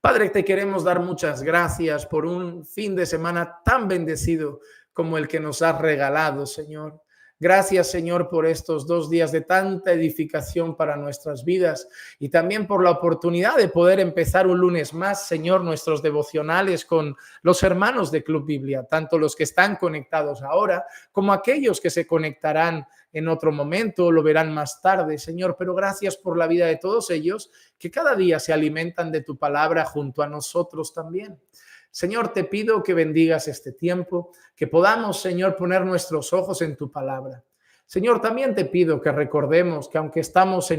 Padre, te queremos dar muchas gracias por un fin de semana tan bendecido como el que nos has regalado, Señor. Gracias, Señor, por estos 2 días de tanta edificación para nuestras vidas y también por la oportunidad de poder empezar un lunes más, Señor, nuestros devocionales con los hermanos de Club Biblia, tanto los que están conectados ahora como aquellos que se conectarán en otro momento, lo verán más tarde, Señor. Pero gracias por la vida de todos ellos que cada día se alimentan de tu palabra junto a nosotros también. Señor, te pido que bendigas este tiempo, que podamos, Señor, poner nuestros ojos en tu palabra. Señor, también te pido que recordemos que aunque estamos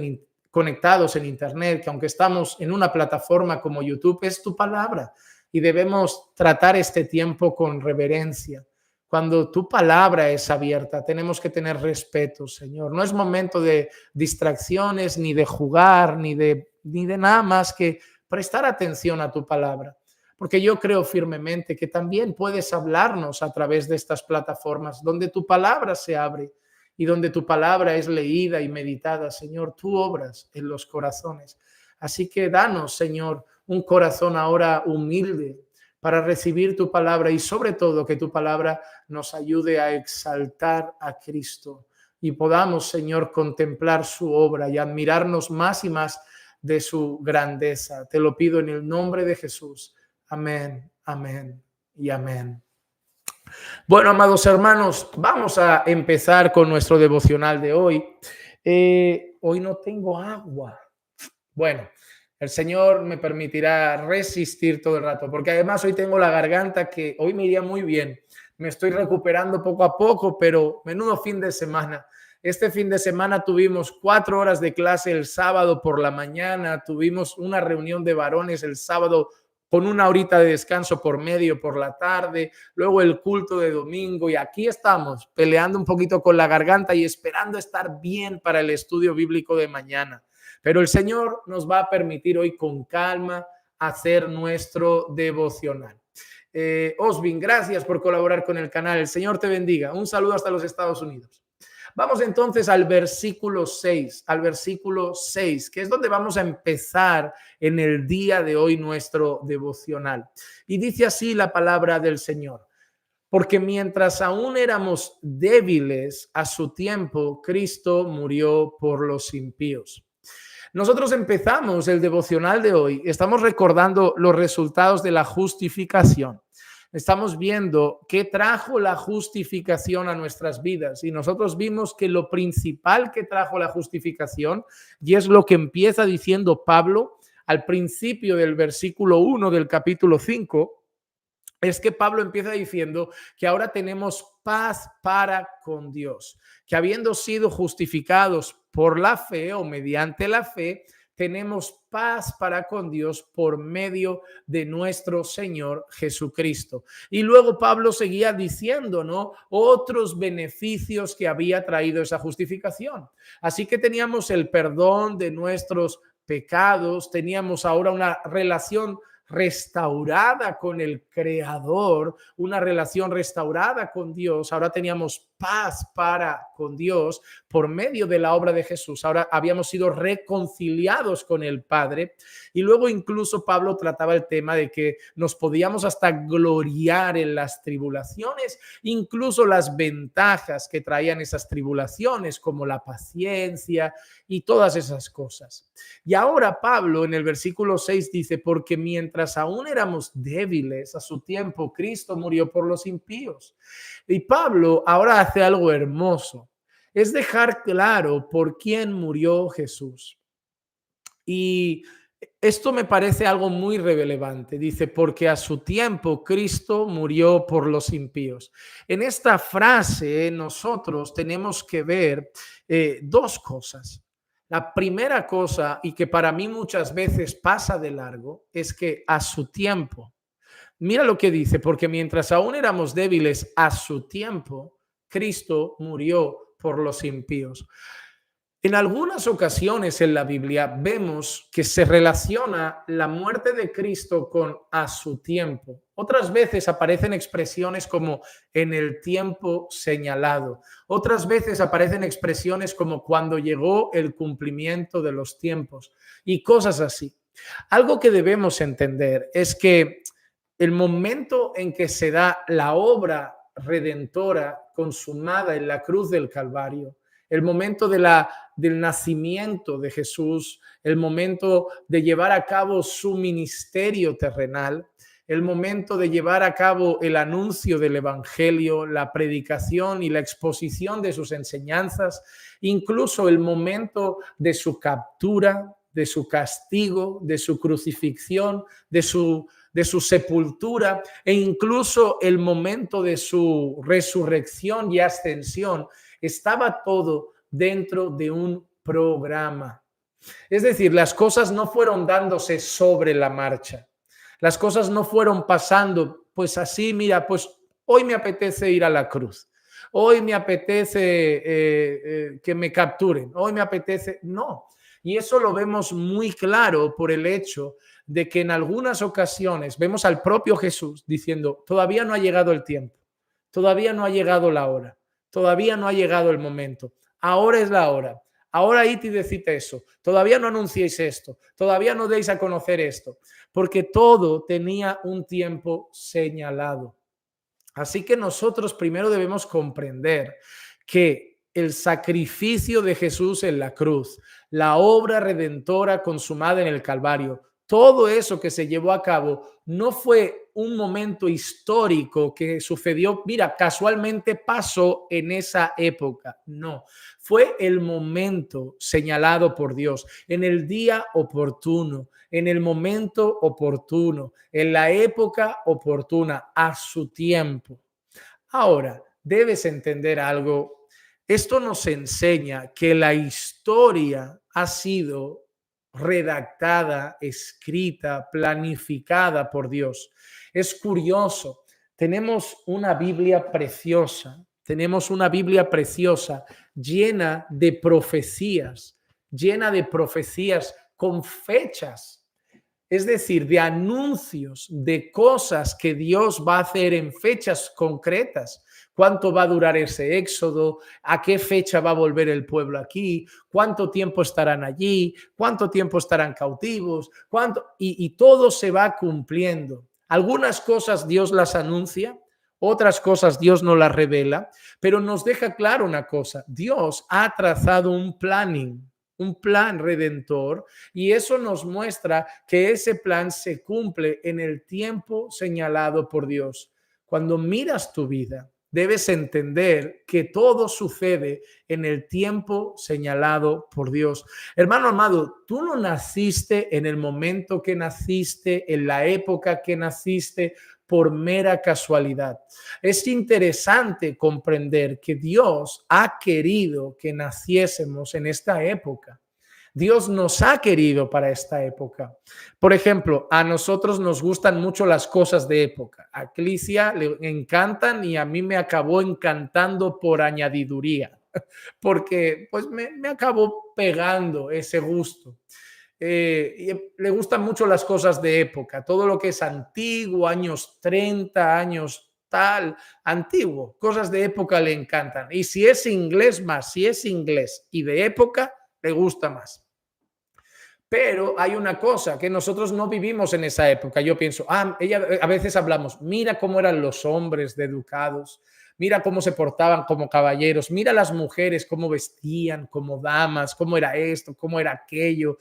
conectados en Internet, que aunque estamos en una plataforma como YouTube, es tu palabra y debemos tratar este tiempo con reverencia. Cuando tu palabra es abierta, tenemos que tener respeto, Señor. No es momento de distracciones, ni de jugar, ni de nada más que prestar atención a tu palabra. Porque yo creo firmemente que también puedes hablarnos a través de estas plataformas donde tu palabra se abre y donde tu palabra es leída y meditada. Señor, tú obras en los corazones. Así que danos, Señor, un corazón ahora humilde para recibir tu palabra y sobre todo que tu palabra nos ayude a exaltar a Cristo y podamos, Señor, contemplar su obra y admirarnos más y más de su grandeza. Te lo pido en el nombre de Jesús. Amén, amén y amén. Bueno, amados hermanos, vamos a empezar con nuestro devocional de hoy. Hoy no tengo agua. Bueno, el Señor me permitirá resistir todo el rato, porque además hoy tengo la garganta que hoy me iría muy bien. Me estoy recuperando poco a poco, pero menudo fin de semana. Este fin de semana tuvimos 4 horas de clase el sábado por la mañana, tuvimos una reunión de varones el sábado con 1 horita de descanso por medio por la tarde, luego el culto de domingo y aquí estamos peleando un poquito con la garganta y esperando estar bien para el estudio bíblico de mañana. Pero el Señor nos va a permitir hoy con calma hacer nuestro devocional. Osvin, gracias por colaborar con el canal. El Señor te bendiga. Un saludo hasta los Estados Unidos. Vamos entonces al versículo 6, que es donde vamos a empezar en el día de hoy nuestro devocional. Y dice así la palabra del Señor. Porque mientras aún éramos débiles, a su tiempo, Cristo murió por los impíos. Nosotros empezamos el devocional de hoy, estamos recordando los resultados de la justificación. Estamos viendo qué trajo la justificación a nuestras vidas y nosotros vimos que lo principal que trajo la justificación, y es lo que empieza diciendo Pablo al principio del versículo 1 del capítulo 5, es que Pablo empieza diciendo que ahora tenemos paz para con Dios, que habiendo sido justificados por la fe o mediante la fe, tenemos paz para con Dios por medio de nuestro Señor Jesucristo. Y luego Pablo seguía diciendo, ¿no?, otros beneficios que había traído esa justificación. Así que teníamos el perdón de nuestros pecados, teníamos ahora una relación restaurada con el Creador, una relación restaurada con Dios. Ahora teníamos paz para con Dios por medio de la obra de Jesús. Ahora habíamos sido reconciliados con el Padre. Y luego incluso Pablo trataba el tema de que nos podíamos hasta gloriar en las tribulaciones, incluso las ventajas que traían esas tribulaciones, como la paciencia y todas esas cosas. Y ahora Pablo en el versículo 6 dice, porque mientras aún éramos débiles, a su tiempo Cristo murió por los impíos. Y Pablo ahora hace algo hermoso, es dejar claro por quién murió Jesús. Y esto me parece algo muy relevante. Dice, porque a su tiempo Cristo murió por los impíos. En esta frase nosotros tenemos que ver dos cosas. La primera cosa, y que para mí muchas veces pasa de largo, es que a su tiempo, mira lo que dice, porque mientras aún éramos débiles, a su tiempo, Cristo murió por los impíos. En algunas ocasiones en la Biblia vemos que se relaciona la muerte de Cristo con a su tiempo. Otras veces aparecen expresiones como en el tiempo señalado. Otras veces aparecen expresiones como cuando llegó el cumplimiento de los tiempos y cosas así. Algo que debemos entender es que el momento en que se da la obra redentora consumada en la cruz del Calvario, el momento del nacimiento de Jesús, el momento de llevar a cabo su ministerio terrenal, el momento de llevar a cabo el anuncio del Evangelio, la predicación y la exposición de sus enseñanzas, incluso el momento de su captura, de su castigo, de su crucifixión, de su sepultura e incluso el momento de su resurrección y ascensión, estaba todo dentro de un programa. Es decir, las cosas no fueron dándose sobre la marcha. Las cosas no fueron pasando, pues así, mira, pues hoy me apetece ir a la cruz. Hoy me apetece que me capturen. Hoy me apetece. No. Y eso lo vemos muy claro por el hecho de que en algunas ocasiones vemos al propio Jesús diciendo, todavía no ha llegado el tiempo, todavía no ha llegado la hora, todavía no ha llegado el momento, ahora es la hora, ahora id y decid eso, todavía no anunciéis esto, todavía no deis a conocer esto, porque todo tenía un tiempo señalado. Así que nosotros primero debemos comprender que el sacrificio de Jesús en la cruz, la obra redentora consumada en el Calvario, todo eso que se llevó a cabo no fue un momento histórico que sucedió, mira, casualmente pasó en esa época. No, fue el momento señalado por Dios, en el día oportuno, en el momento oportuno, en la época oportuna, a su tiempo. Ahora, debes entender algo. Esto nos enseña que la historia ha sido redactada, escrita, planificada por Dios. Es curioso, tenemos una Biblia preciosa llena de profecías con fechas, es decir, de anuncios, de cosas que Dios va a hacer en fechas concretas. ¿Cuánto va a durar ese éxodo? ¿A qué fecha va a volver el pueblo aquí? ¿Cuánto tiempo estarán allí? ¿Cuánto tiempo estarán cautivos? Y todo se va cumpliendo. Algunas cosas Dios las anuncia, otras cosas Dios no las revela, pero nos deja claro una cosa: Dios ha trazado un plan redentor, y eso nos muestra que ese plan se cumple en el tiempo señalado por Dios. Cuando miras tu vida, debes entender que todo sucede en el tiempo señalado por Dios. Hermano amado, tú no naciste en el momento que naciste, en la época que naciste, por mera casualidad. Es interesante comprender que Dios ha querido que naciésemos en esta época. Dios nos ha querido para esta época. Por ejemplo, a nosotros nos gustan mucho las cosas de época. A Clicia le encantan y a mí me acabó encantando por añadiduría, porque pues me acabó pegando ese gusto. Le gustan mucho las cosas de época, todo lo que es antiguo, años 30, años tal, antiguo, cosas de época le encantan. Y si es inglés más, si es inglés y de época, le gusta más. Pero hay una cosa, que nosotros no vivimos en esa época. Yo pienso, a veces hablamos, mira cómo eran los hombres de educados, mira cómo se portaban como caballeros, mira las mujeres cómo vestían como damas, cómo era esto, cómo era aquello.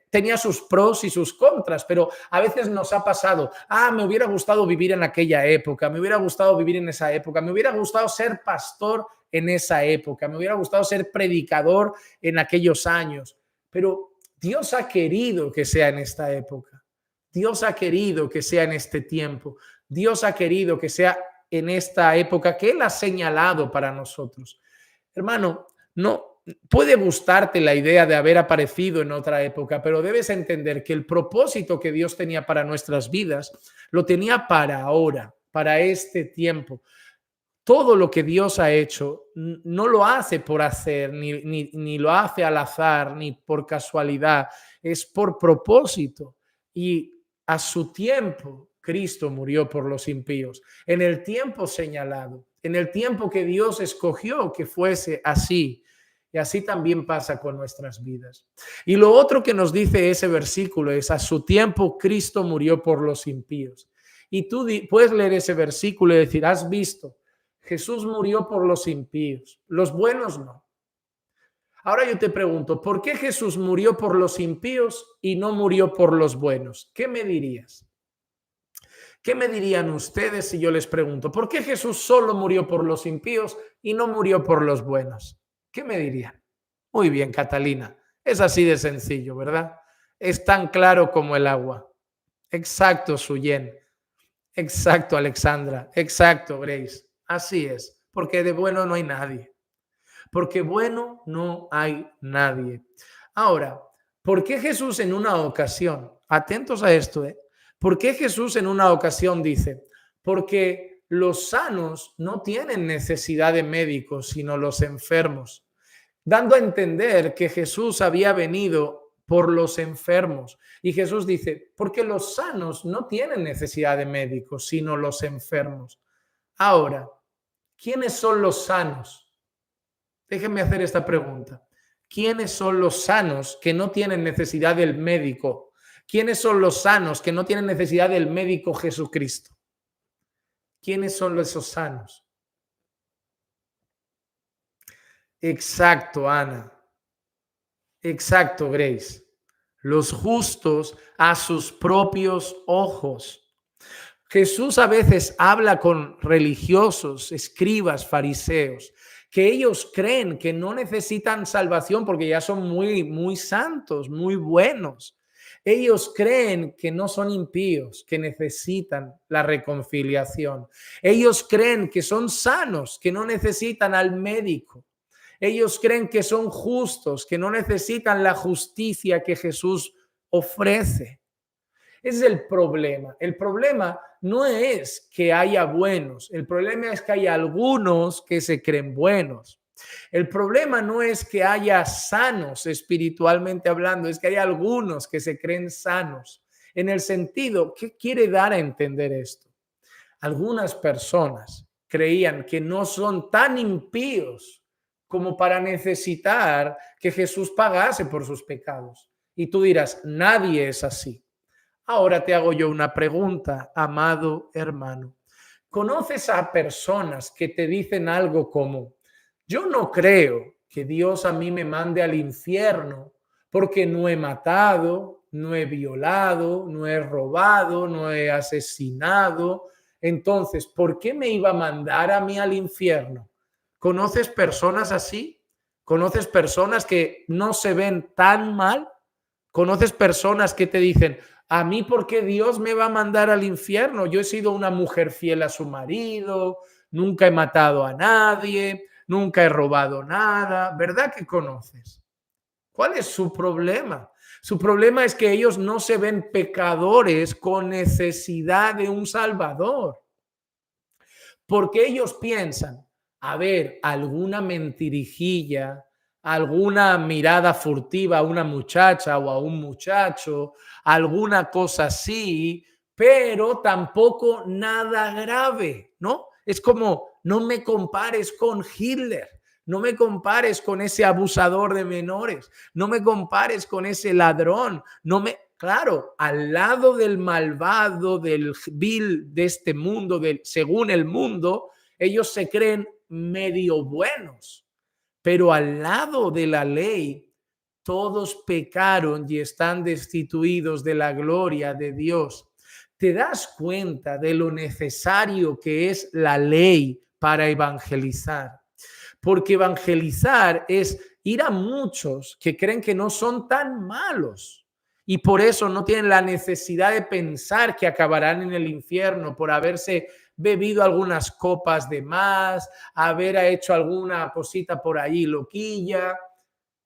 Tenía sus pros y sus contras, pero a veces nos ha pasado, me hubiera gustado vivir en aquella época, me hubiera gustado vivir en esa época, me hubiera gustado ser pastor en esa época, me hubiera gustado ser predicador en aquellos años, pero Dios ha querido que sea en esta época. Dios ha querido que sea en este tiempo. Dios ha querido que sea en esta época que Él ha señalado para nosotros. Hermano, no puede gustarte la idea de haber aparecido en otra época, pero debes entender que el propósito que Dios tenía para nuestras vidas lo tenía para ahora, para este tiempo. Todo lo que Dios ha hecho no lo hace por hacer, ni lo hace al azar, ni por casualidad, es por propósito. Y a su tiempo, Cristo murió por los impíos, en el tiempo señalado, en el tiempo que Dios escogió que fuese así. Y así también pasa con nuestras vidas. Y lo otro que nos dice ese versículo es, a su tiempo Cristo murió por los impíos. Y tú puedes leer ese versículo y decir, has visto, Jesús murió por los impíos, los buenos no. Ahora yo te pregunto, ¿por qué Jesús murió por los impíos y no murió por los buenos? ¿Qué me dirías? ¿Qué me dirían ustedes si yo les pregunto, ¿por qué Jesús solo murió por los impíos y no murió por los buenos? ¿Qué me dirían? Muy bien, Catalina. Es así de sencillo, ¿verdad? Es tan claro como el agua. Exacto, Suyen. Exacto, Alexandra. Exacto, Grace. Así es. Porque de bueno no hay nadie. Porque bueno no hay nadie. Ahora, ¿por qué Jesús en una ocasión, atentos a esto, ¿por qué Jesús en una ocasión dice, porque los sanos no tienen necesidad de médicos, sino los enfermos? Dando a entender que Jesús había venido por los enfermos. Y Jesús dice, porque los sanos no tienen necesidad de médicos, sino los enfermos. Ahora, ¿quiénes son los sanos? Déjenme hacer esta pregunta. ¿Quiénes son los sanos que no tienen necesidad del médico? ¿Quiénes son los sanos que no tienen necesidad del médico Jesucristo? ¿Quiénes son esos sanos? Exacto, Ana. Exacto, Grace. Los justos a sus propios ojos. Jesús a veces habla con religiosos, escribas, fariseos, que ellos creen que no necesitan salvación porque ya son muy santos, muy buenos. Ellos creen que no son impíos, que necesitan la reconciliación. Ellos creen que son sanos, que no necesitan al médico. Ellos creen que son justos, que no necesitan la justicia que Jesús ofrece. Ese es el problema. El problema no es que haya buenos, el problema es que hay algunos que se creen buenos. El problema no es que haya sanos espiritualmente hablando, es que hay algunos que se creen sanos. En el sentido, ¿qué quiere dar a entender esto? Algunas personas creían que no son tan impíos como para necesitar que Jesús pagase por sus pecados. Y tú dirás, nadie es así. Ahora te hago yo una pregunta, amado hermano. ¿Conoces a personas que te dicen algo como, yo no creo que Dios a mí me mande al infierno porque no he matado, no he violado, no he robado, no he asesinado? Entonces, ¿por qué me iba a mandar a mí al infierno? ¿Conoces personas así? ¿Conoces personas que no se ven tan mal? ¿Conoces personas que te dicen, a mí por qué Dios me va a mandar al infierno? Yo he sido una mujer fiel a su marido, nunca he matado a nadie, nunca he robado nada? ¿Verdad que conoces? ¿Cuál es su problema? Su problema es que ellos no se ven pecadores con necesidad de un Salvador. Porque ellos piensan, a ver, alguna mentirijilla, alguna mirada furtiva a una muchacha o a un muchacho, alguna cosa así, pero tampoco nada grave, ¿no? Es como, no me compares con Hitler, no me compares con ese abusador de menores, no me compares con ese ladrón, no me... Claro, al lado del malvado, del vil de este mundo, según el mundo, ellos se creen medio buenos, pero al lado de la ley, todos pecaron y están destituidos de la gloria de Dios. ¿Te das cuenta de lo necesario que es la ley para evangelizar? Porque evangelizar es ir a muchos que creen que no son tan malos y por eso no tienen la necesidad de pensar que acabarán en el infierno por haberse bebido algunas copas de más, haber hecho alguna cosita por ahí loquilla.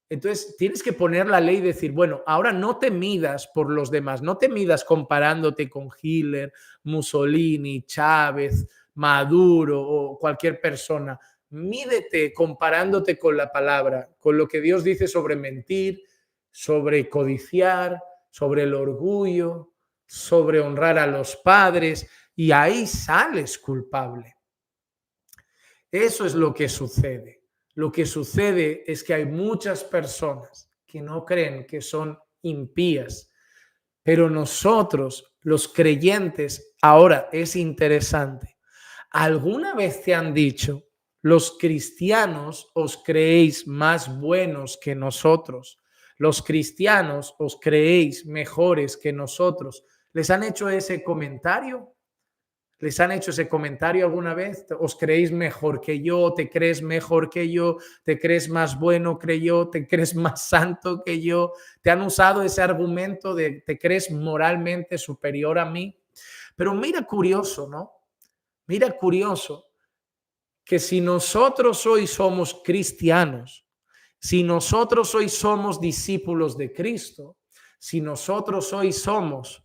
Entonces tienes que poner la ley y decir, bueno, ahora no te midas por los demás, no te midas comparándote con Hitler, Mussolini, Chávez, Maduro o cualquier persona. Mídete comparándote con la palabra, con lo que Dios dice sobre mentir, sobre codiciar, sobre el orgullo, sobre honrar a los padres, y ahí sales culpable. Eso es lo que sucede. Lo que sucede es que hay muchas personas que no creen, que son impías, pero nosotros, los creyentes, ahora es interesante. ¿Alguna vez te han dicho, los cristianos os creéis más buenos que nosotros? Los cristianos os creéis mejores que nosotros. ¿Les han hecho ese comentario? ¿Les han hecho ese comentario alguna vez? ¿Os creéis mejor que yo? ¿Te crees mejor que yo? ¿Te crees más bueno que yo? ¿Te crees más santo que yo? ¿Te han usado ese argumento de te crees moralmente superior a mí? Pero mira curioso, ¿no? Mira curioso que si nosotros hoy somos cristianos, si nosotros hoy somos discípulos de Cristo, si nosotros hoy somos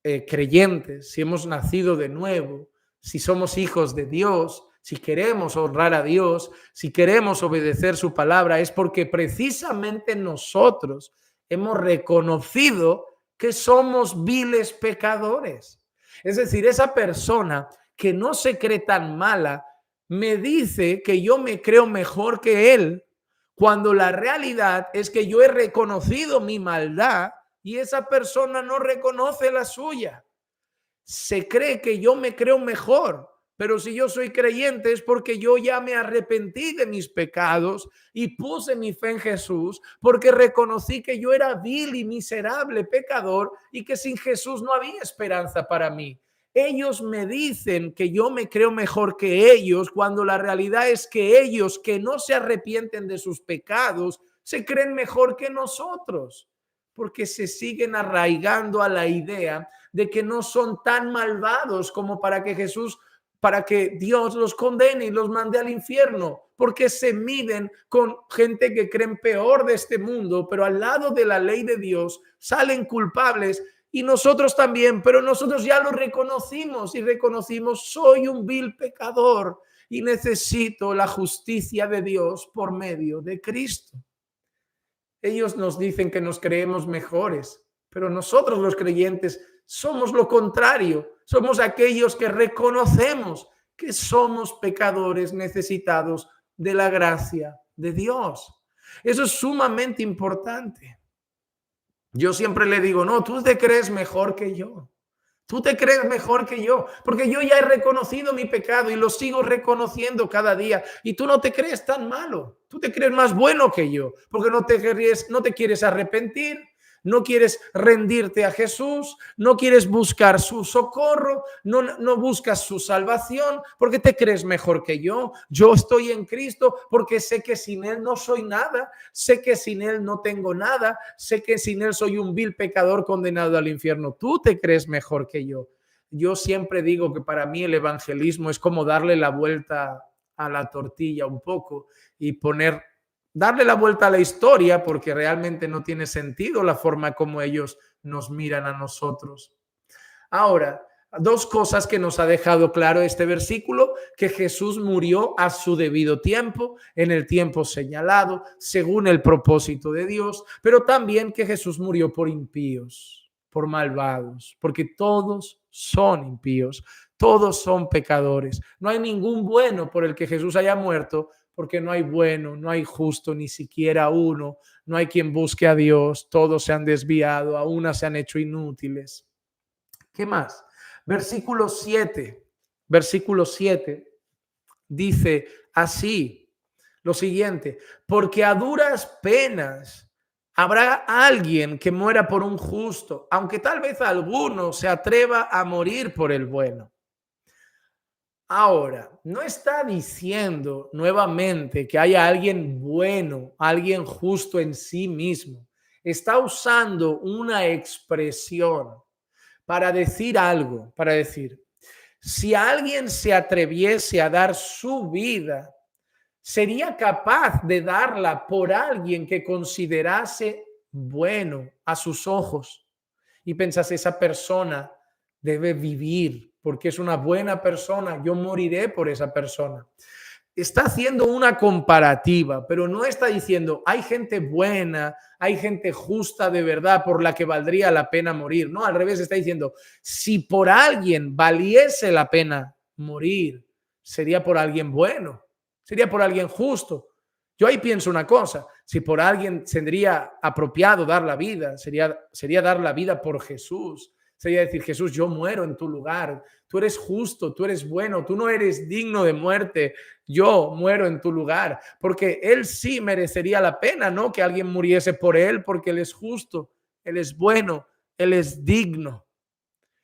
creyentes, si hemos nacido de nuevo, si somos hijos de Dios, si queremos honrar a Dios, si queremos obedecer su palabra, es porque precisamente nosotros hemos reconocido que somos viles pecadores. Es decir, esa persona que no se cree tan mala me dice que yo me creo mejor que él, cuando la realidad es que yo he reconocido mi maldad y esa persona no reconoce la suya. Se cree que yo me creo mejor, pero si yo soy creyente es porque yo ya me arrepentí de mis pecados y puse mi fe en Jesús, porque reconocí que yo era vil y miserable pecador y que sin Jesús no había esperanza para mí. Ellos me dicen que yo me creo mejor que ellos, cuando la realidad es que ellos, que no se arrepienten de sus pecados, se creen mejor que nosotros, porque se siguen arraigando a la idea de que no son tan malvados como para que Jesús, para que Dios los condene y los mande al infierno, porque se miden con gente que creen peor de este mundo, pero al lado de la ley de Dios salen culpables. Y nosotros también, pero nosotros ya lo reconocimos y reconocimos, soy un vil pecador y necesito la justicia de Dios por medio de Cristo. Ellos nos dicen que nos creemos mejores, pero nosotros los creyentes somos lo contrario. Somos aquellos que reconocemos que somos pecadores necesitados de la gracia de Dios. Eso es sumamente importante. Yo siempre le digo, no, tú te crees mejor que yo. Tú te crees mejor que yo, porque yo ya he reconocido mi pecado y lo sigo reconociendo cada día. Y tú no te crees tan malo, tú te crees más bueno que yo, porque no te quieres arrepentir, no quieres rendirte a Jesús, no quieres buscar su socorro, no buscas su salvación, porque te crees mejor que yo. Yo estoy en Cristo porque sé que sin Él no soy nada, sé que sin Él no tengo nada, sé que sin Él soy un vil pecador condenado al infierno. Tú te crees mejor que yo. Yo siempre digo que para mí el evangelismo es como darle la vuelta a la tortilla un poco y darle la vuelta a la historia, porque realmente no tiene sentido la forma como ellos nos miran a nosotros. Ahora, dos cosas que nos ha dejado claro este versículo: que Jesús murió a su debido tiempo, en el tiempo señalado, según el propósito de Dios, pero también que Jesús murió por impíos, por malvados, porque todos son impíos, todos son pecadores. No hay ningún bueno por el que Jesús haya muerto, porque no hay bueno, no hay justo, ni siquiera uno. No hay quien busque a Dios, todos se han desviado, a una se han hecho inútiles. ¿Qué más? Versículo 7 dice así, lo siguiente: porque a duras penas habrá alguien que muera por un justo, aunque tal vez alguno se atreva a morir por el bueno. Ahora, no está diciendo nuevamente que haya alguien bueno, alguien justo en sí mismo. Está usando una expresión para decir algo, para decir, si alguien se atreviese a dar su vida, sería capaz de darla por alguien que considerase bueno a sus ojos y pensase, esa persona debe vivir porque es una buena persona, yo moriré por esa persona. Está haciendo una comparativa, pero no está diciendo hay gente buena, hay gente justa de verdad por la que valdría la pena morir. No, al revés, está diciendo, si por alguien valiese la pena morir, sería por alguien bueno, sería por alguien justo. Yo ahí pienso una cosa, si por alguien sería apropiado dar la vida, sería dar la vida por Jesús. Sería decir, Jesús, yo muero en tu lugar. Tú eres justo, tú eres bueno, tú no eres digno de muerte. Yo muero en tu lugar. Porque él sí merecería la pena, ¿no? Que alguien muriese por él, porque él es justo, él es bueno, él es digno.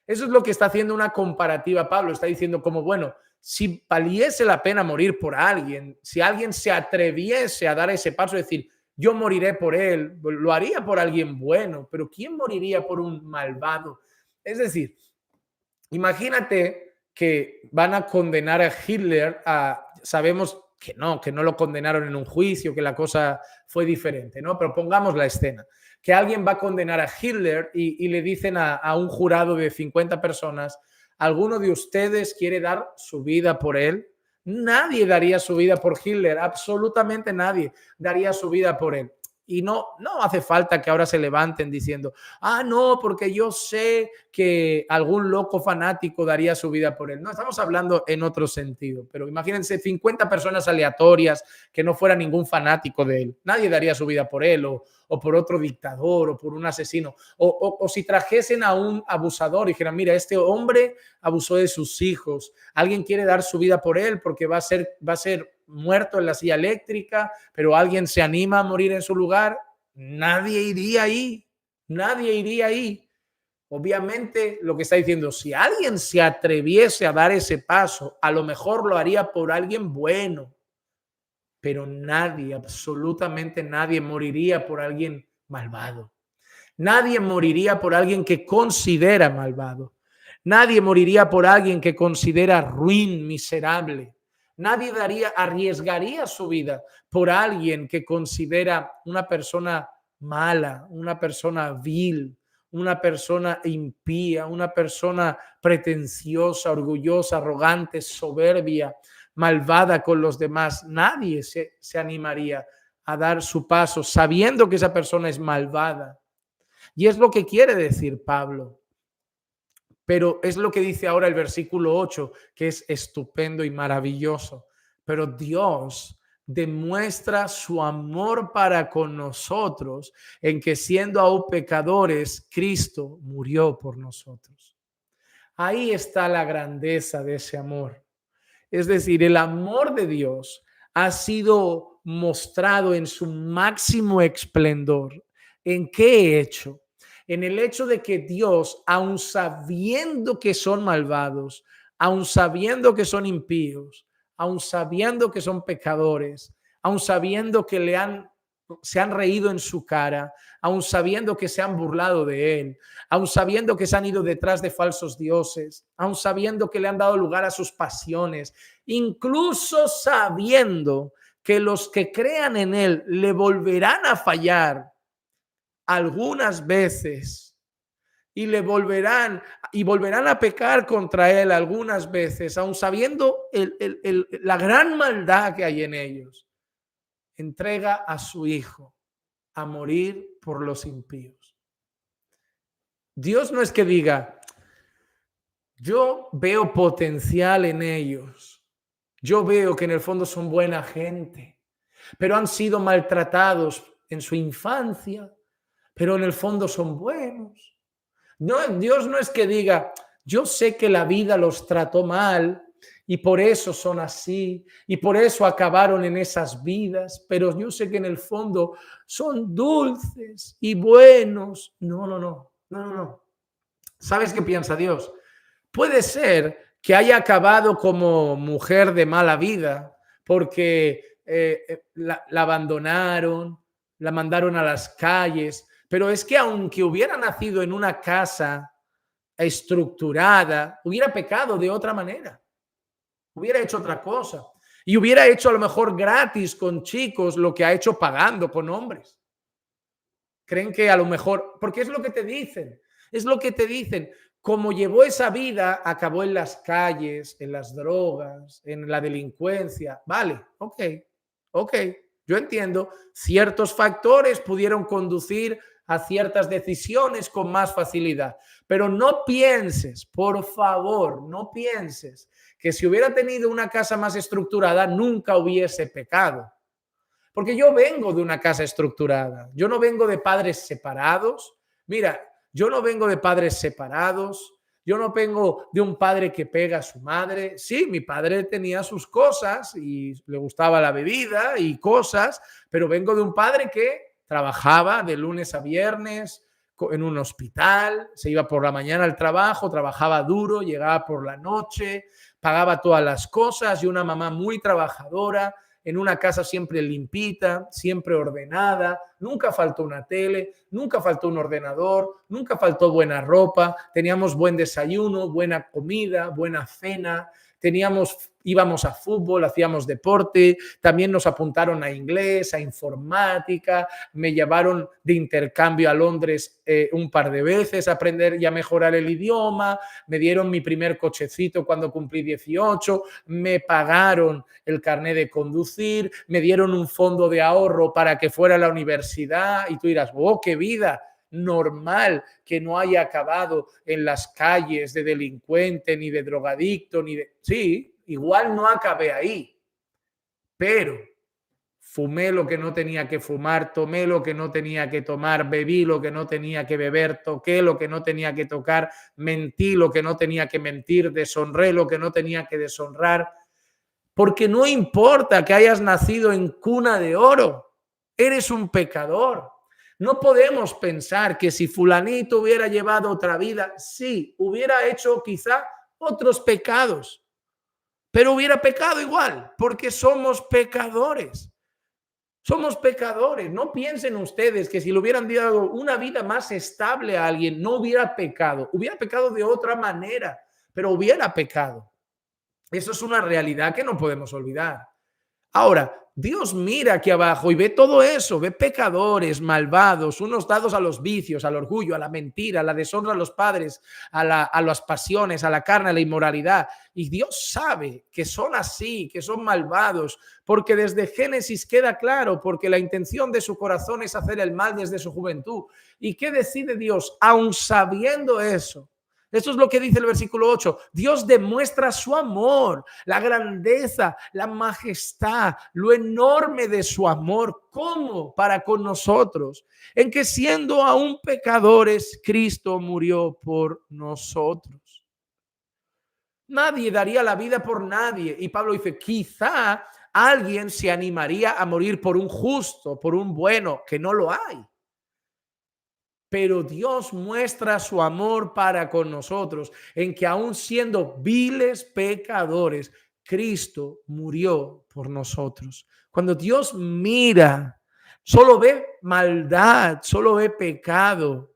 Eso es lo que está haciendo una comparativa Pablo. Está diciendo como, bueno, si valiese la pena morir por alguien, si alguien se atreviese a dar ese paso, decir, yo moriré por él, lo haría por alguien bueno, pero ¿quién moriría por un malvado? Es decir, imagínate que van a condenar a Hitler, sabemos que no lo condenaron en un juicio, que la cosa fue diferente, ¿no? Pero pongamos la escena, que alguien va a condenar a Hitler y le dicen a un jurado de 50 personas, ¿alguno de ustedes quiere dar su vida por él? Nadie daría su vida por Hitler, absolutamente nadie daría su vida por él. Y no hace falta que ahora se levanten diciendo, no, porque yo sé que algún loco fanático daría su vida por él. No, estamos hablando en otro sentido, pero imagínense 50 personas aleatorias que no fuera ningún fanático de él. Nadie daría su vida por él o por otro dictador o por un asesino. O si trajesen a un abusador y dijeran, mira, este hombre abusó de sus hijos. Alguien quiere dar su vida por él porque va a ser muerto en la silla eléctrica, pero alguien se anima a morir en su lugar. Nadie iría ahí. Nadie iría ahí. Obviamente lo que está diciendo, si alguien se atreviese a dar ese paso, a lo mejor lo haría por alguien bueno, pero nadie, absolutamente nadie moriría por alguien malvado. Nadie moriría por alguien que considera malvado. Nadie moriría por alguien que considera ruin, miserable. Nadie arriesgaría su vida por alguien que considera una persona mala, una persona vil, una persona impía, una persona pretenciosa, orgullosa, arrogante, soberbia, malvada con los demás. Nadie se animaría a dar su paso sabiendo que esa persona es malvada. Y es lo que quiere decir Pablo. Pero es lo que dice ahora el versículo 8, que es estupendo y maravilloso. Pero Dios demuestra su amor para con nosotros en que siendo aún pecadores, Cristo murió por nosotros. Ahí está la grandeza de ese amor. Es decir, el amor de Dios ha sido mostrado en su máximo esplendor. ¿En qué hecho? En el hecho de que Dios, aun sabiendo que son malvados, aun sabiendo que son impíos, aun sabiendo que son pecadores, aun sabiendo que se han reído en su cara, aun sabiendo que se han burlado de él, aun sabiendo que se han ido detrás de falsos dioses, aun sabiendo que le han dado lugar a sus pasiones, incluso sabiendo que los que crean en él le volverán a fallar algunas veces y volverán a pecar contra él algunas veces, aun sabiendo la gran maldad que hay en ellos, entrega a su hijo a morir por los impíos. Dios no es que diga, yo veo potencial en ellos, yo veo que en el fondo son buena gente, pero han sido maltratados en su infancia, pero en el fondo son buenos. No, Dios no es que diga, yo sé que la vida los trató mal y por eso son así y por eso acabaron en esas vidas, pero yo sé que en el fondo son dulces y buenos. No. ¿Sabes qué piensa Dios? Puede ser que haya acabado como mujer de mala vida porque la abandonaron, la mandaron a las calles, pero es que aunque hubiera nacido en una casa estructurada, hubiera pecado de otra manera, hubiera hecho otra cosa y hubiera hecho a lo mejor gratis con chicos lo que ha hecho pagando con hombres. Creen que a lo mejor, porque es lo que te dicen, como llevó esa vida, acabó en las calles, en las drogas, en la delincuencia. Vale, ok, yo entiendo, ciertos factores pudieron conducir a ciertas decisiones con más facilidad, pero no pienses, por favor, no pienses que si hubiera tenido una casa más estructurada nunca hubiese pecado. porque yo vengo de una casa estructurada, yo no vengo de padres separados. Mira, yo no vengo de padres separados, yo no vengo de un padre que pega a su madre. Sí, mi padre tenía sus cosas y le gustaba la bebida y cosas, pero vengo de un padre que trabajaba de lunes a viernes en un hospital, se iba por la mañana al trabajo, trabajaba duro, llegaba por la noche, pagaba todas las cosas, y una mamá muy trabajadora, en una casa siempre limpita, siempre ordenada, nunca faltó una tele, nunca faltó un ordenador, nunca faltó buena ropa, teníamos buen desayuno, buena comida, buena cena, íbamos a fútbol, hacíamos deporte, también nos apuntaron a inglés, a informática, me llevaron de intercambio a Londres un par de veces a aprender y a mejorar el idioma, me dieron mi primer cochecito cuando cumplí 18, me pagaron el carnet de conducir, me dieron un fondo de ahorro para que fuera a la universidad, y tú dirás, ¡oh, qué vida! Normal que no haya acabado en las calles de delincuente, ni de drogadicto, ni de... Sí, igual no acabé ahí, pero fumé lo que no tenía que fumar, tomé lo que no tenía que tomar, bebí lo que no tenía que beber, toqué lo que no tenía que tocar, mentí lo que no tenía que mentir, deshonré lo que no tenía que deshonrar, porque no importa que hayas nacido en cuna de oro, eres un pecador. No podemos pensar que si fulanito hubiera llevado otra vida, sí, hubiera hecho quizá otros pecados, pero hubiera pecado igual, porque somos pecadores. Somos pecadores. No piensen ustedes que si le hubieran dado una vida más estable a alguien, no hubiera pecado. Hubiera pecado de otra manera, pero hubiera pecado. Eso es una realidad que no podemos olvidar. Ahora, Dios mira aquí abajo y ve todo eso, ve pecadores, malvados, unos dados a los vicios, al orgullo, a la mentira, a la deshonra a los padres, a las pasiones, a la carne, a la inmoralidad. Y Dios sabe que son así, que son malvados, porque desde Génesis queda claro, porque la intención de su corazón es hacer el mal desde su juventud. ¿Y qué decide Dios? Aun sabiendo eso, esto es lo que dice el versículo 8. Dios demuestra su amor, la grandeza, la majestad, lo enorme de su amor. ¿Cómo? Para con nosotros. En que siendo aún pecadores, Cristo murió por nosotros. Nadie daría la vida por nadie. Y Pablo dice, quizá alguien se animaría a morir por un justo, por un bueno, que no lo hay. Pero Dios muestra su amor para con nosotros en que aun siendo viles pecadores, Cristo murió por nosotros. Cuando Dios mira, solo ve maldad, solo ve pecado.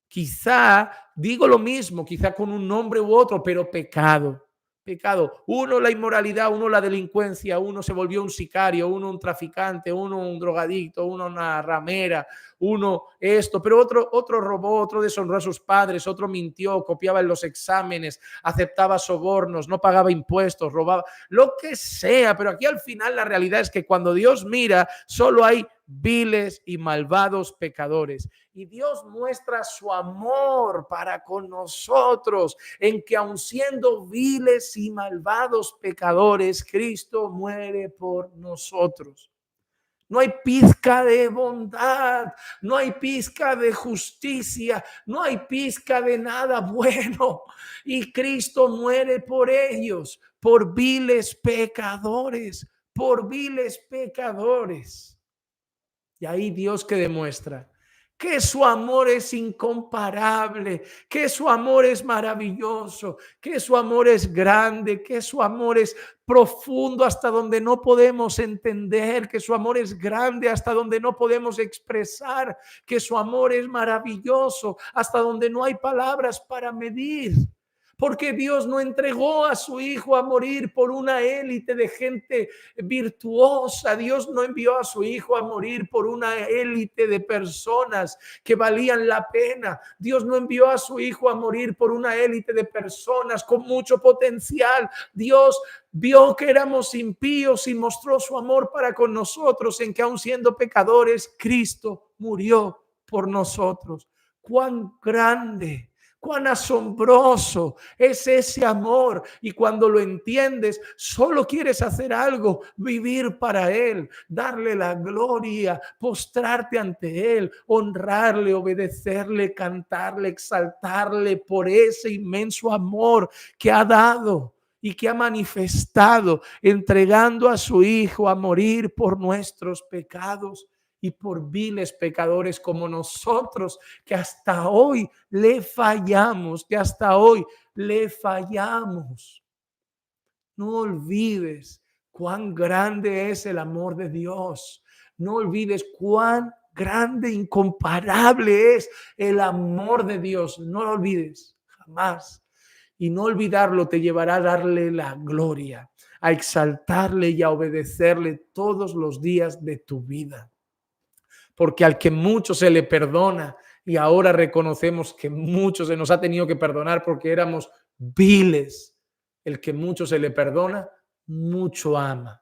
Quizá, digo lo mismo, quizá con un nombre u otro, pero pecado. Pecado. Uno la inmoralidad, uno la delincuencia, uno se volvió un sicario, uno un traficante, uno un drogadicto, uno una ramera, uno esto, pero otro robó, otro deshonró a sus padres, otro mintió, copiaba en los exámenes, aceptaba sobornos, no pagaba impuestos, robaba, lo que sea, pero aquí al final la realidad es que cuando Dios mira, solo hay viles y malvados pecadores. Y Dios muestra su amor para con nosotros en que aun siendo viles y malvados pecadores, Cristo muere por nosotros. No hay pizca de bondad, no hay pizca de justicia, no hay pizca de nada bueno. Y Cristo muere por ellos, por viles pecadores, por viles pecadores. Y ahí Dios que demuestra que su amor es incomparable, que su amor es maravilloso, que su amor es grande, que su amor es profundo hasta donde no podemos entender, que su amor es grande hasta donde no podemos expresar, que su amor es maravilloso hasta donde no hay palabras para medir. Porque Dios no entregó a su Hijo a morir por una élite de gente virtuosa. Dios no envió a su Hijo a morir por una élite de personas que valían la pena. Dios no envió a su Hijo a morir por una élite de personas con mucho potencial. Dios vio que éramos impíos y mostró su amor para con nosotros en que aun siendo pecadores, Cristo murió por nosotros. ¡Cuán grande! Cuán asombroso es ese amor. Y cuando lo entiendes, solo quieres hacer algo, vivir para Él, darle la gloria, postrarte ante Él, honrarle, obedecerle, cantarle, exaltarle por ese inmenso amor que ha dado y que ha manifestado, entregando a su Hijo a morir por nuestros pecados y por viles pecadores como nosotros, que hasta hoy le fallamos, que hasta hoy le fallamos. No olvides cuán grande es el amor de Dios. No olvides cuán grande, incomparable es el amor de Dios. No lo olvides, jamás. Y no olvidarlo te llevará a darle la gloria, a exaltarle y a obedecerle todos los días de tu vida. Porque al que mucho se le perdona, y ahora reconocemos que mucho se nos ha tenido que perdonar porque éramos viles, el que mucho se le perdona, mucho ama.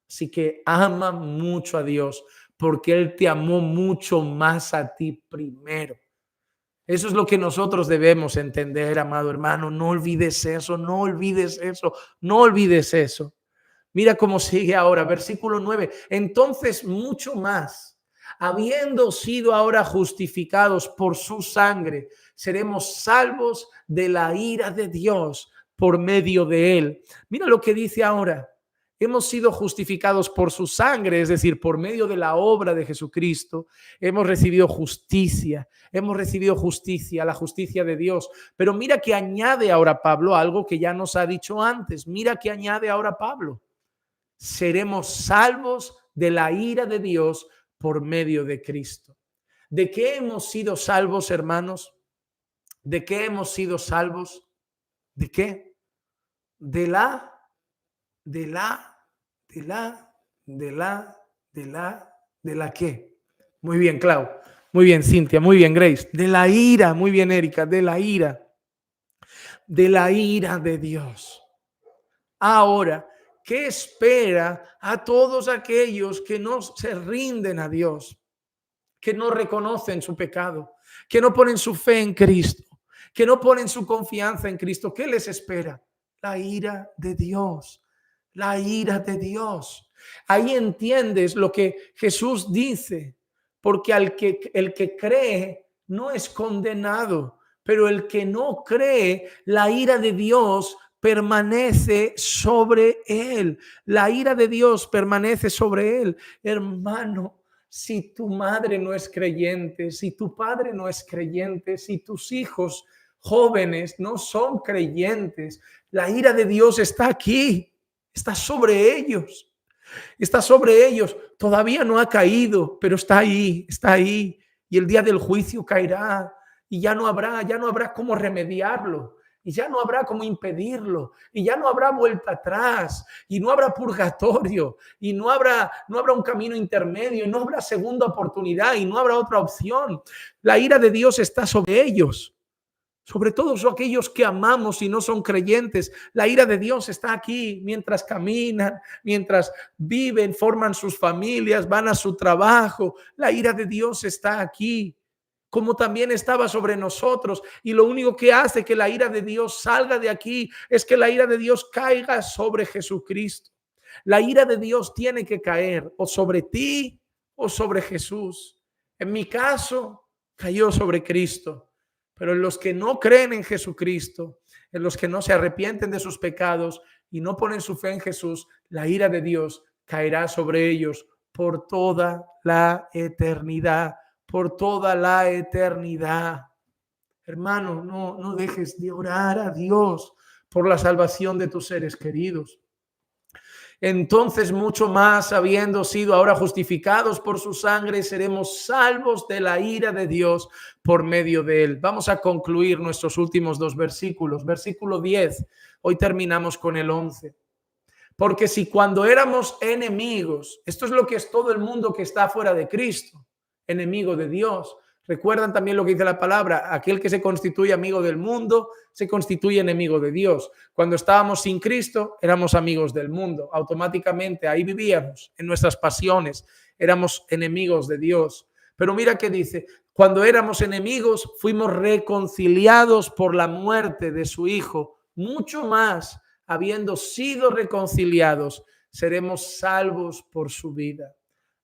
Así que ama mucho a Dios porque Él te amó mucho más a ti primero. Eso es lo que nosotros debemos entender, amado hermano. No olvides eso, no olvides eso, no olvides eso. Mira cómo sigue ahora, versículo 9. Entonces, mucho más, habiendo sido ahora justificados por su sangre, seremos salvos de la ira de Dios por medio de él. Mira lo que dice ahora. Hemos sido justificados por su sangre, es decir, por medio de la obra de Jesucristo. Hemos recibido justicia, la justicia de Dios. Pero mira que añade ahora Pablo algo que ya nos ha dicho antes. Mira que añade ahora Pablo. Seremos salvos de la ira de Dios por medio de Cristo. ¿De qué hemos sido salvos, hermanos? ¿De qué hemos sido salvos? ¿De qué? De la qué. Muy bien, Clau. Muy bien, Cintia. Muy bien, Grace. De la ira. Muy bien, Erika. De la ira. De la ira de Dios. Ahora, ¿qué espera a todos aquellos que no se rinden a Dios, que no reconocen su pecado, que no ponen su fe en Cristo, que no ponen su confianza en Cristo? ¿Qué les espera? La ira de Dios, la ira de Dios. Ahí entiendes lo que Jesús dice, porque el que cree no es condenado, pero el que no cree, la ira de Dios permanece sobre él. La ira de Dios permanece sobre él. Hermano, si tu madre no es creyente, si tu padre no es creyente, si tus hijos jóvenes no son creyentes, la ira de Dios está aquí, está sobre ellos. Está sobre ellos. Todavía no ha caído, pero está ahí, está ahí. Y el día del juicio caerá y ya no habrá cómo remediarlo. Y ya no habrá cómo impedirlo, y ya no habrá vuelta atrás, y no habrá purgatorio, y no habrá un camino intermedio, y no habrá segunda oportunidad, y no habrá otra opción. La ira de Dios está sobre ellos, sobre todos aquellos que amamos y no son creyentes. La ira de Dios está aquí mientras caminan, mientras viven, forman sus familias, van a su trabajo. La ira de Dios está aquí, como también estaba sobre nosotros. Y lo único que hace que la ira de Dios salga de aquí es que la ira de Dios caiga sobre Jesucristo. La ira de Dios tiene que caer o sobre ti o sobre Jesús. En mi caso, cayó sobre Cristo. Pero en los que no creen en Jesucristo, en los que no se arrepienten de sus pecados y no ponen su fe en Jesús, la ira de Dios caerá sobre ellos por toda la eternidad. Por toda la eternidad. Hermano, no dejes de orar a Dios por la salvación de tus seres queridos. Entonces, mucho más, habiendo sido ahora justificados por su sangre, seremos salvos de la ira de Dios por medio de él. Vamos a concluir nuestros últimos dos versículos. Versículo 10. Hoy terminamos con el 11. Porque si cuando éramos enemigos, esto es lo que es todo el mundo que está fuera de Cristo, enemigo de Dios. Recuerdan también lo que dice la palabra: aquel que se constituye amigo del mundo se constituye enemigo de Dios. Cuando estábamos sin Cristo éramos amigos del mundo, automáticamente ahí vivíamos en nuestras pasiones, éramos enemigos de Dios. Pero mira que dice: Cuando éramos enemigos, fuimos reconciliados por la muerte de su Hijo. Mucho más, habiendo sido reconciliados, seremos salvos por su vida.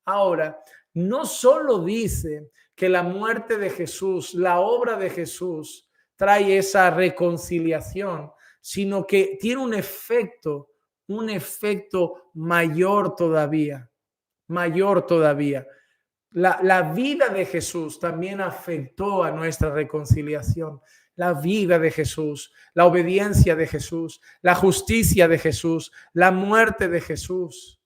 Ahora, no solo dice que la muerte de Jesús, la obra de Jesús, trae esa reconciliación, sino que tiene un efecto mayor todavía, mayor todavía. La vida de Jesús también afectó a nuestra reconciliación. La vida de Jesús, la obediencia de Jesús, la justicia de Jesús, la muerte de Jesús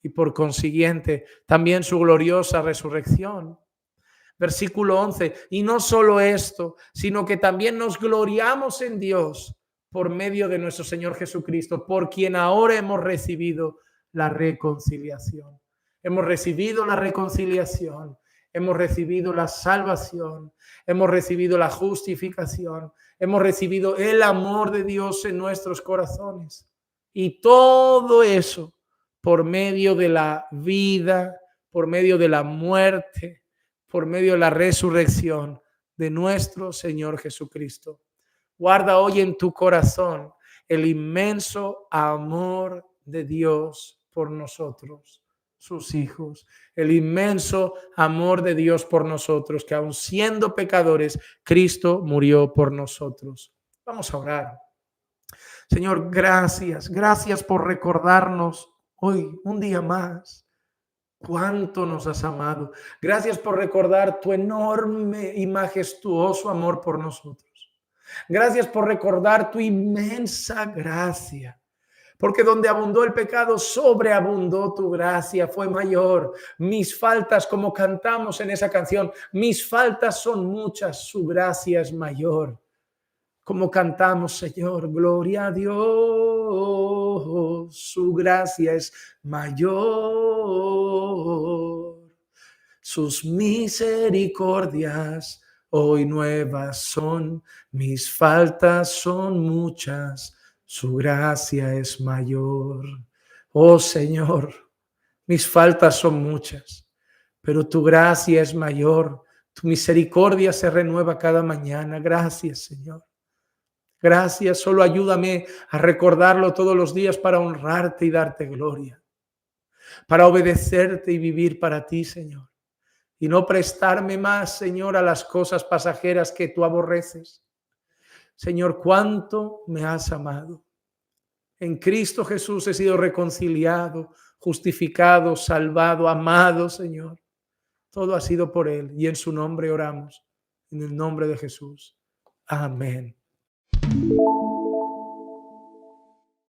y por consiguiente también su gloriosa resurrección. Versículo 11, y no solo esto, sino que también nos gloriamos en Dios por medio de nuestro Señor Jesucristo, por quien ahora hemos recibido la reconciliación. Hemos recibido la reconciliación, hemos recibido la salvación, hemos recibido la justificación, hemos recibido el amor de Dios en nuestros corazones. Y todo eso por medio de la vida, por medio de la muerte, por medio de la resurrección de nuestro Señor Jesucristo. Guarda hoy en tu corazón el inmenso amor de Dios por nosotros, sus hijos, el inmenso amor de Dios por nosotros, que aun siendo pecadores, Cristo murió por nosotros. Vamos a orar. Señor, gracias por recordarnos hoy, un día más, cuánto nos has amado. Gracias por recordar tu enorme y majestuoso amor por nosotros. Gracias por recordar tu inmensa gracia. Porque donde abundó el pecado, sobreabundó tu gracia, fue mayor. Mis faltas, como cantamos en esa canción, mis faltas son muchas, su gracia es mayor. Como cantamos, Señor, gloria a Dios, su gracia es mayor. Sus misericordias hoy nuevas son, mis faltas son muchas, su gracia es mayor. Oh Señor, mis faltas son muchas, pero tu gracia es mayor. Tu misericordia se renueva cada mañana. Gracias, Señor. Gracias, solo ayúdame a recordarlo todos los días para honrarte y darte gloria, para obedecerte y vivir para ti, Señor, y no prestarme más, Señor, a las cosas pasajeras que tú aborreces. Señor, cuánto me has amado. En Cristo Jesús he sido reconciliado, justificado, salvado, amado, Señor. Todo ha sido por Él y en su nombre oramos, en el nombre de Jesús. Amén.